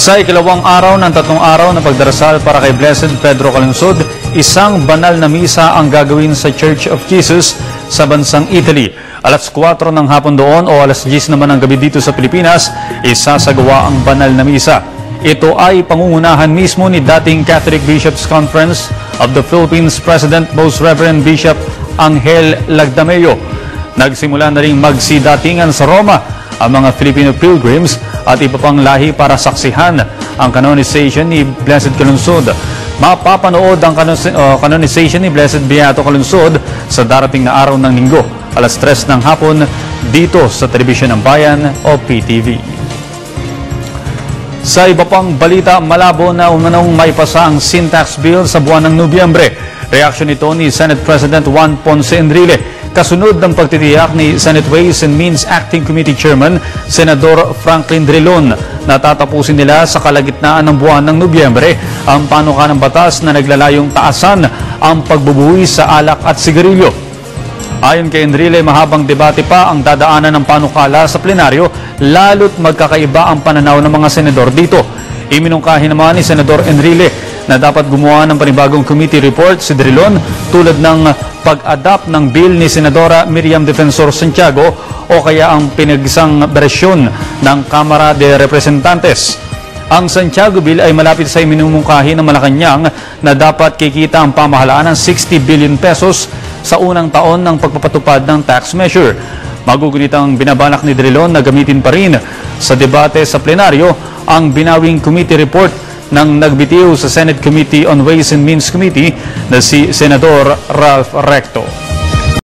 Sa ikalawang araw ng 3 araw na pagdarasal para kay Blessed Pedro Calungsod, isang banal na misa ang gagawin sa Church of Jesus sa bansang Italy. Alas 4 ng hapon doon o alas 10 naman ng gabi dito sa Pilipinas, isasagawa ang banal na misa. Ito ay pangungunahan mismo ni dating Catholic Bishops' Conference of the Philippines President Most Reverend Bishop Angel Lagdameo. Nagsimula na ring magsidatingan sa Roma ang mga Filipino pilgrims at iba pang lahi para saksihan ang canonization ni Blessed Calungsod. Mapapanood ang canonization ni Blessed Beato Calungsod sa darating na araw ng Linggo, alas 3 ng hapon, dito sa Telebisyon ng Bayan o PTV. Sa iba pang balita, malabo na umanong maipasa ang sin tax bill sa buwan ng Nobyembre. Reaksyon ito ni Senate President Juan Ponce Enrile. Kasunod ng pagtitiyak ni Senate Ways and Means Acting Committee Chairman, Senador Franklin Drilon, na tatapusin nila sa kalagitnaan ng buwan ng Nobyembre ang panukalang batas na naglalayong taasan ang pagbubuwis sa alak at sigarilyo. Ayon kay Enrile, mahabang debate pa ang dadaanan ng panukala sa plenaryo, lalo't magkakaiba ang pananaw ng mga senador dito. Iminungkahi naman ni Senador Enrile na dapat gumawa ng panibagong committee report si Drilon tulad ng pag-adapt ng bill ni Senadora Miriam Defensor Santiago o kaya ang pinagisang bersyon ng Kamara de Representantes. Ang Santiago Bill ay malapit sa iminumungkahi ng Malacanang na dapat kikita ang pamahalaan ng 60 billion pesos sa unang taon ng pagpapatupad ng tax measure. Magugunitang binabalak ni Drilon na gamitin pa rin sa debate sa plenaryo ang binawing committee report ng nagbitiw sa Senate Committee on Ways and Means Committee na si Senador Ralph Recto.